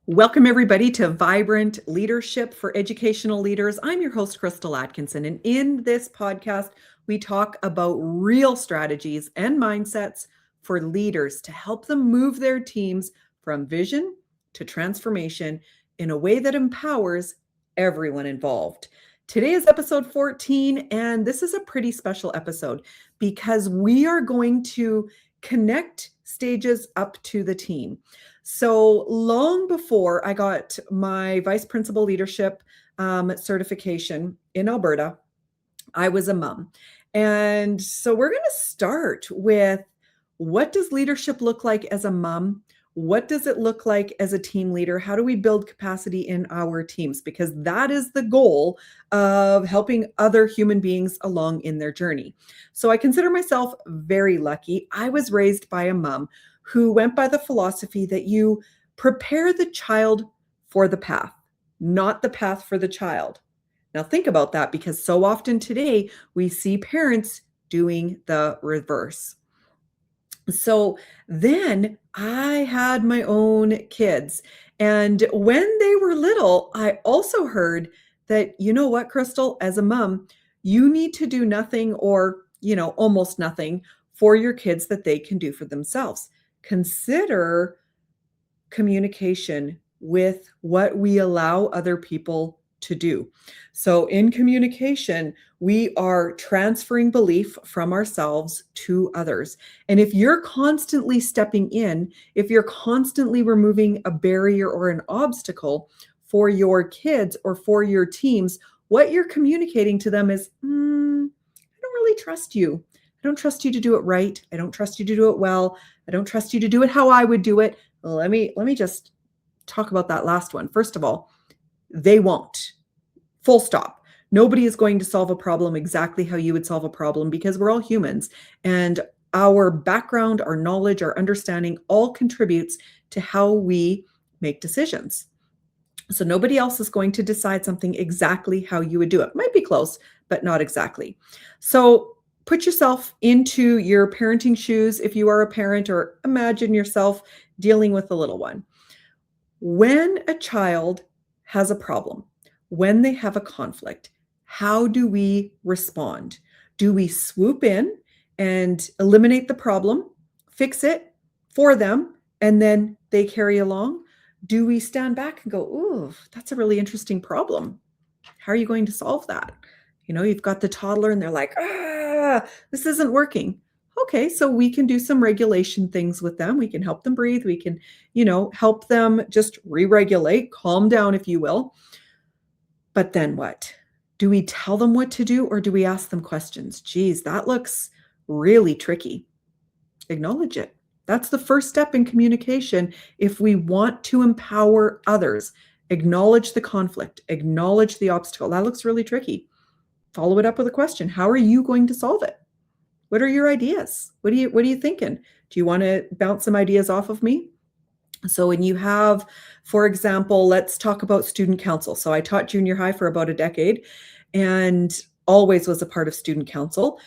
Welcome, everybody, to Vibrant Leadership for Educational Leaders. I'm your host, Crystal Atkinson, and in this podcast, we talk about real strategies and mindsets for leaders to help them move their teams from vision to transformation in a way that empowers everyone involved. Today is episode 14, and this is a pretty special episode because we are going to connect stages up to the team. So long before I got my vice principal leadership certification in Alberta, I was a mom. And so we're going to start with, what does leadership look like as a mom? What does it look like as a team leader? How do we build capacity in our teams? Because that is the goal of helping other human beings along in their journey. So I consider myself very lucky. I was raised by a mom who went by the philosophy that you prepare the child for the path, not the path for the child. Now think about that, because so often today we see parents doing the reverse. So then I had my own kids. And when they were little, I also heard that, you know what, Crystal, as a mom, you need to do nothing or, almost nothing for your kids that they can do for themselves. Consider communication with what we allow other people to do. So in communication, we are transferring belief from ourselves to others. And if you're constantly stepping in, if you're constantly removing a barrier or an obstacle for your kids or for your teams, what you're communicating to them is, I don't really trust you. I don't trust you to do it right. I don't trust you to do it well. I don't trust you to do it how I would do it. Let me just talk about that last one. First of all, they won't. Full stop. Nobody is going to solve a problem exactly how you would solve a problem, because we're all humans, and our background, our knowledge, our understanding all contributes to how we make decisions. So nobody else is going to decide something exactly how you would do it. Might be close, but not exactly. So put yourself into your parenting shoes if you are a parent, or imagine yourself dealing with a little one. When a child has a problem, when they have a conflict, how do we respond? Do we swoop in and eliminate the problem, fix it for them, and then they carry along? Do we stand back and go, ooh, that's a really interesting problem. How are you going to solve that? You've got the toddler and they're like, this isn't working. Okay, so we can do some regulation things with them. We can help them breathe. We can, help them just re-regulate, calm down, if you will. But then what? Do we tell them what to do, or do we ask them questions? Geez, that looks really tricky. Acknowledge it. That's the first step in communication. If we want to empower others, acknowledge the conflict, acknowledge the obstacle. That looks really tricky. Follow it up with a question. How are you going to solve it? What are your ideas? What are you thinking? Do you want to bounce some ideas off of me? So when you have, for example, let's talk about student council. So I taught junior high for about a decade and always was a part of student council.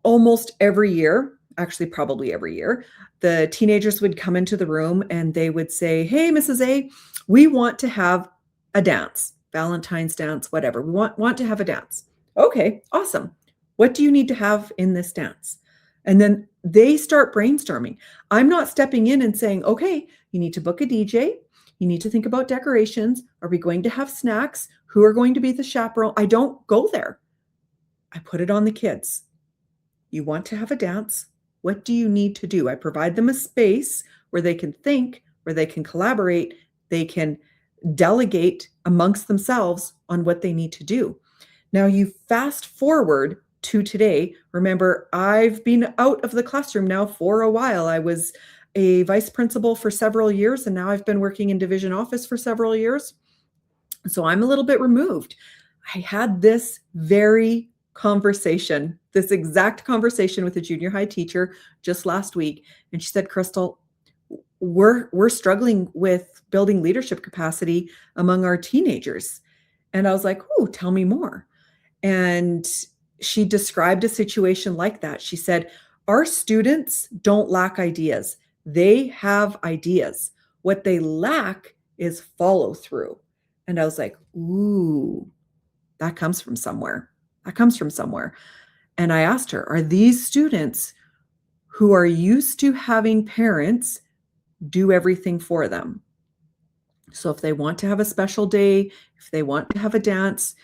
Almost every year, actually probably every year, the teenagers would come into the room and they would say, hey, Mrs. A, we want to have a dance, Valentine's dance, whatever. We want to have a dance. Okay, awesome. What do you need to have in this dance? And then they start brainstorming. I'm not stepping in and saying, okay, you need to book a DJ. You need to think about decorations. Are we going to have snacks? Who are going to be the chaperone? I don't go there. I put it on the kids. You want to have a dance. What do you need to do? I provide them a space where they can think, where they can collaborate, they can delegate amongst themselves on what they need to do. Now you fast forward to today. Remember, I've been out of the classroom now for a while. I was a vice principal for several years, and now I've been working in division office for several years. So I'm a little bit removed. I had this very conversation, this exact conversation with a junior high teacher just last week. And she said, Crystal, we're struggling with building leadership capacity among our teenagers. And I was like, oh, tell me more. And she described a situation like that. She said, our students don't lack ideas. They have ideas. What they lack is follow through. And I was like, ooh, that comes from somewhere. That comes from somewhere. And I asked her, are these students who are used to having parents do everything for them? So if they want to have a special day, if they want to have a dance,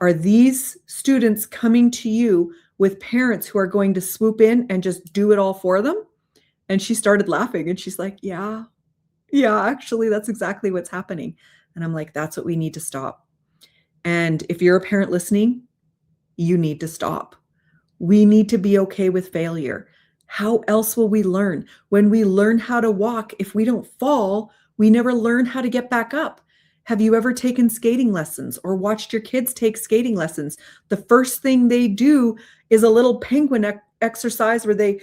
are these students coming to you with parents who are going to swoop in and just do it all for them? And she started laughing and she's like, yeah, actually, that's exactly what's happening. And I'm like, that's what we need to stop. And if you're a parent listening, you need to stop. We need to be okay with failure. How else will we learn? When we learn how to walk, if we don't fall, we never learn how to get back up. Have you ever taken skating lessons or watched your kids take skating lessons? The first thing they do is a little penguin exercise where they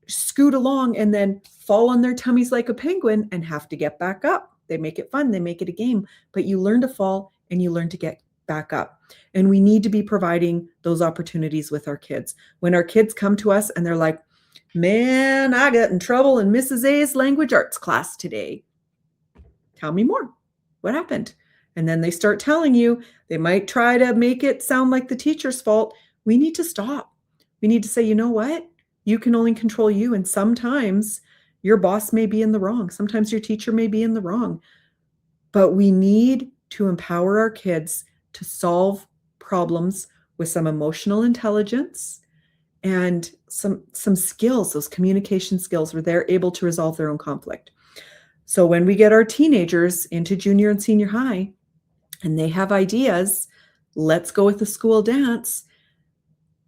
scoot along and then fall on their tummies like a penguin and have to get back up. They make it fun, they make it a game, but you learn to fall and you learn to get back up. And we need to be providing those opportunities with our kids. When our kids come to us and they're like, man, I got in trouble in Mrs. A's language arts class today. Tell me more. What happened? And then they start telling you, they might try to make it sound like the teacher's fault. We need to stop. We need to say, you know what? You can only control you. And sometimes your boss may be in the wrong. Sometimes your teacher may be in the wrong. But we need to empower our kids to solve problems with some emotional intelligence and some skills, those communication skills where they're able to resolve their own conflict. So when we get our teenagers into junior and senior high and they have ideas, let's go with the school dance.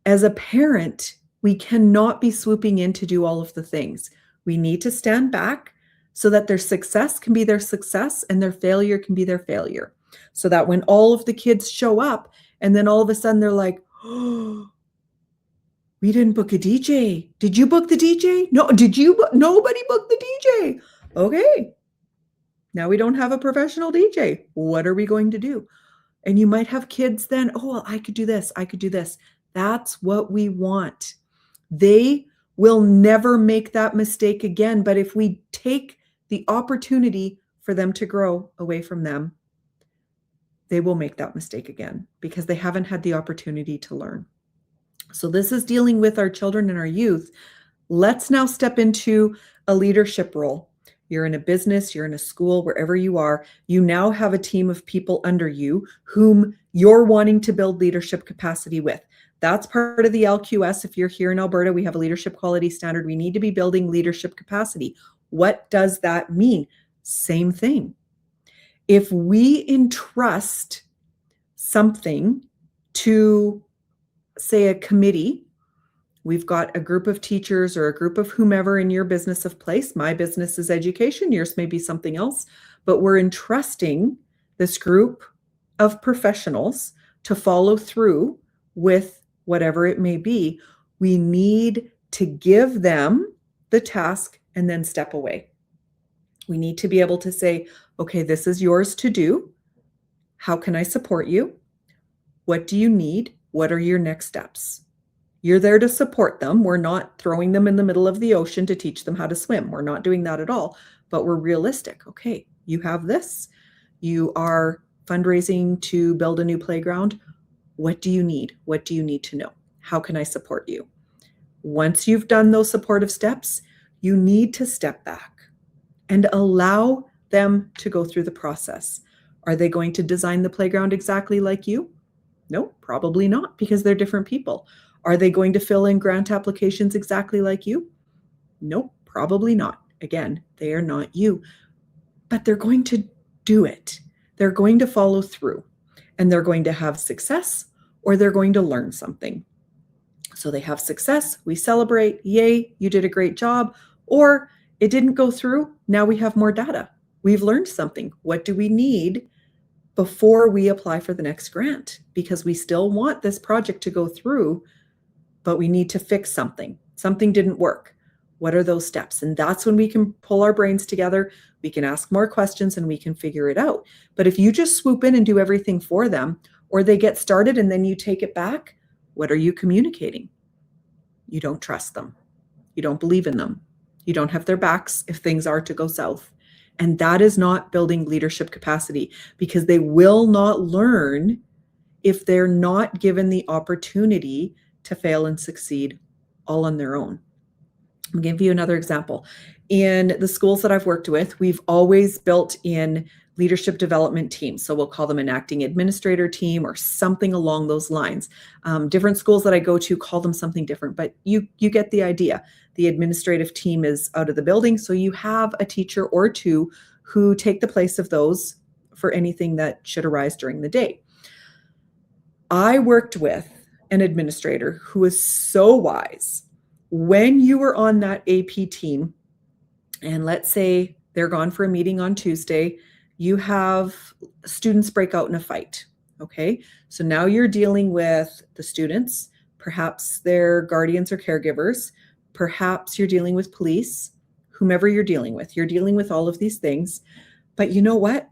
As a parent, we cannot be swooping in to do all of the things. We need to stand back so that their success can be their success and their failure can be their failure. So that when all of the kids show up and then all of a sudden they're like, oh, we didn't book a DJ. Did you book the DJ? No, did you? Nobody booked the DJ. Okay. Now we don't have a professional DJ. What are we going to do? And you might have kids then, oh, well, I could do this. I could do this. That's what we want. They will never make that mistake again. But if we take the opportunity for them to grow away from them, they will make that mistake again because they haven't had the opportunity to learn. So this is dealing with our children and our youth. Let's now step into a leadership role. You're in a business, you're in a school, wherever you are, you now have a team of people under you whom you're wanting to build leadership capacity with. That's part of the LQS. If you're here in Alberta, we have a leadership quality standard. We need to be building leadership capacity. What does that mean? Same thing. If we entrust something to, say, a committee, we've got a group of teachers or a group of whomever in your business of place. My business is education. Yours may be something else, but we're entrusting this group of professionals to follow through with whatever it may be. We need to give them the task and then step away. We need to be able to say, okay, this is yours to do. How can I support you? What do you need? What are your next steps? You're there to support them. We're not throwing them in the middle of the ocean to teach them how to swim. We're not doing that at all, but we're realistic. Okay, you have this. You are fundraising to build a new playground. What do you need? What do you need to know? How can I support you? Once you've done those supportive steps, you need to step back and allow them to go through the process. Are they going to design the playground exactly like you? No, probably not, because they're different people. Are they going to fill in grant applications exactly like you? No, probably not. Again, they are not you, but they're going to do it. They're going to follow through and they're going to have success or they're going to learn something. So they have success, we celebrate, yay, you did a great job, or it didn't go through, now we have more data. We've learned something. What do we need before we apply for the next grant? Because we still want this project to go through, but we need to fix something. Something didn't work. What are those steps? And that's when we can pull our brains together. We can ask more questions and we can figure it out. But if you just swoop in and do everything for them, or they get started and then you take it back, what are you communicating? You don't trust them. You don't believe in them. You don't have their backs if things are to go south. And that is not building leadership capacity, because they will not learn if they're not given the opportunity to fail and succeed all on their own. I'll give you another example. In the schools that I've worked with, we've always built in leadership development teams. So we'll call them an acting administrator team or something along those lines. Different schools that I go to call them something different, but you get the idea. The administrative team is out of the building, so you have a teacher or two who take the place of those for anything that should arise during the day. I worked with an administrator who was so wise. When you were on that AP team, and let's say they're gone for a meeting on Tuesday, you have students break out in a fight. Okay, so now you're dealing with the students, perhaps their guardians or caregivers, perhaps you're dealing with police, whomever you're dealing with all of these things. But you know what?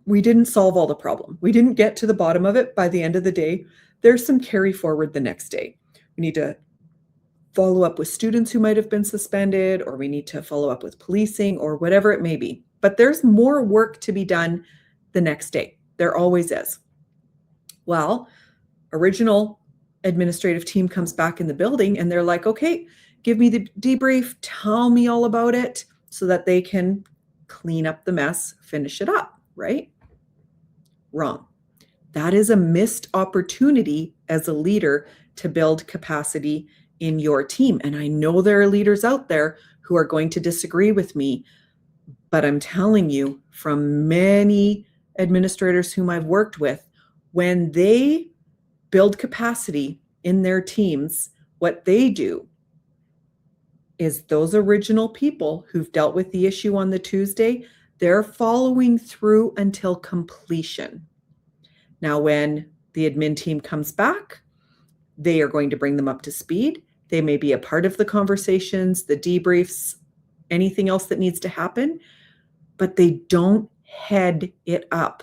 We didn't solve all the problem. We didn't get to the bottom of it by the end of the day. There's some carry forward the next day. We need to follow up with students who might have been suspended, or we need to follow up with policing or whatever it may be. But there's more work to be done the next day. There always is. Well, original administrative team comes back in the building and they're like, okay, give me the debrief, tell me all about it, so that they can clean up the mess, finish it up, right? Wrong. That is a missed opportunity as a leader to build capacity in your team. And I know there are leaders out there who are going to disagree with me, but I'm telling you from many administrators whom I've worked with, when they build capacity in their teams, what they do is those original people who've dealt with the issue on the Tuesday, they're following through until completion. Now, when the admin team comes back, they are going to bring them up to speed. They may be a part of the conversations, the debriefs, anything else that needs to happen, but they don't head it up.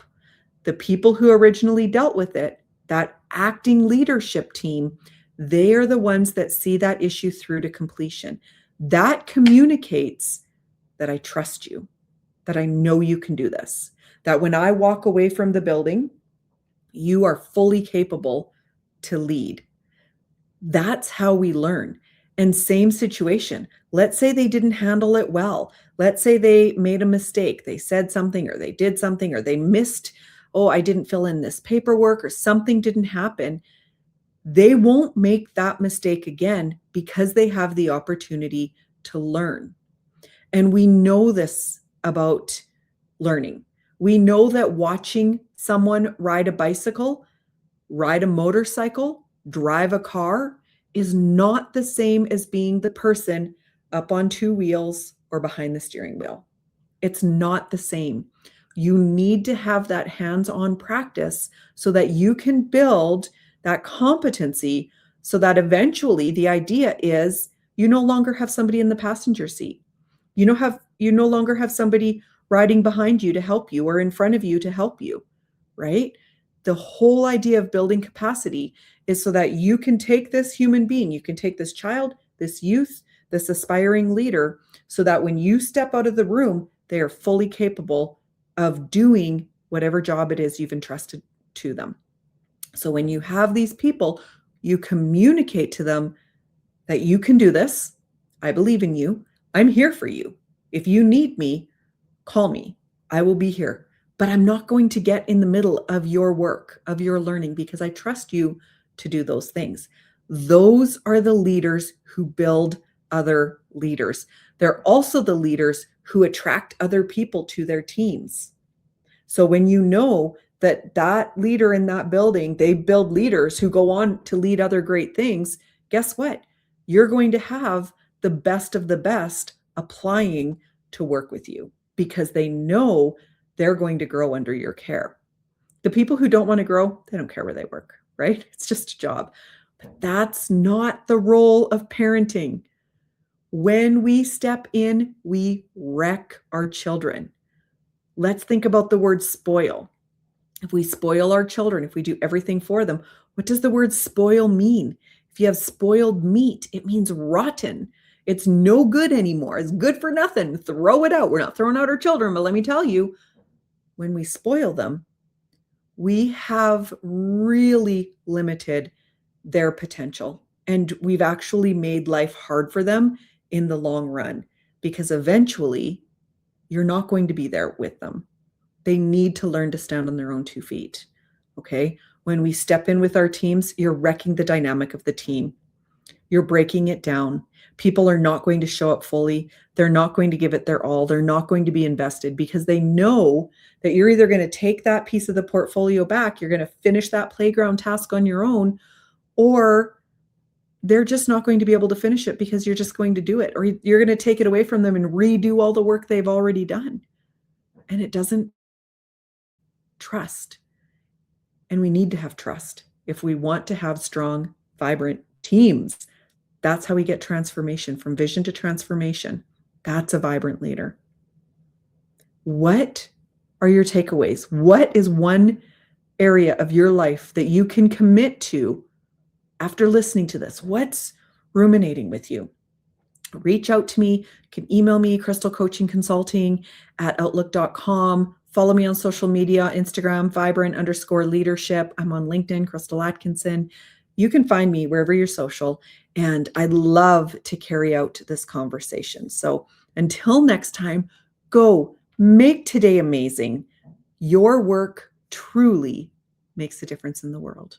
The people who originally dealt with it, that acting leadership team, they are the ones that see that issue through to completion. That communicates that I trust you, that I know you can do this, that when I walk away from the building, you are fully capable to lead. That's how we learn. And same situation. Let's say they didn't handle it well. Let's say they made a mistake. They said something or they did something or they missed, oh, I didn't fill in this paperwork or something didn't happen. They won't make that mistake again because they have the opportunity to learn. And we know this about learning. We know that watching someone ride a bicycle, ride a motorcycle, drive a car is not the same as being the person up on two wheels or behind the steering wheel. It's not the same. You need to have that hands-on practice so that you can build that competency, so that eventually the idea is you no longer have somebody in the passenger seat. You no longer have somebody riding behind you to help you or in front of you to help you, right? The whole idea of building capacity is so that you can take this human being, you can take this child, this youth, this aspiring leader, so that when you step out of the room, they are fully capable of doing whatever job it is you've entrusted to them. So when you have these people, you communicate to them that you can do this. I believe in you. I'm here for you. If you need me, call me. I will be here. But I'm not going to get in the middle of your work, of your learning, because I trust you to do those things. Those are the leaders who build other leaders. They're also the leaders who attract other people to their teams. So when you know that that leader in that building, they build leaders who go on to lead other great things, guess what? You're going to have the best of the best applying to work with you because they know they're going to grow under your care. The people who don't want to grow, they don't care where they work, right? It's just a job. But that's not the role of parenting. When we step in, we wreck our children. Let's think about the word spoil. If we spoil our children, if we do everything for them, what does the word spoil mean? If you have spoiled meat, it means rotten. It's no good anymore. It's good for nothing. Throw it out. We're not throwing out our children, but let me tell you, when we spoil them, we have really limited their potential. And we've actually made life hard for them in the long run, because eventually you're not going to be there with them. They need to learn to stand on their own 2 feet. Okay. When we step in with our teams, you're wrecking the dynamic of the team. You're breaking it down. People are not going to show up fully. They're not going to give it their all. They're not going to be invested, because they know that you're either going to take that piece of the portfolio back, you're going to finish that playground task on your own, or they're just not going to be able to finish it because you're just going to do it, or you're going to take it away from them and redo all the work they've already done. And it doesn't trust. And we need to have trust if we want to have strong, vibrant teams. That's how we get transformation, from vision to transformation. That's a vibrant leader. What are your takeaways? What is one area of your life that you can commit to after listening to this? What's ruminating with you? Reach out to me. You can email me, crystalcoachingconsulting@outlook.com. Follow me on social media, Instagram, vibrant_leadership. I'm on LinkedIn, Crystal Atkinson. You can find me wherever you're social, and I'd love to carry out this conversation. So until next time, go make today amazing. Your work truly makes a difference in the world.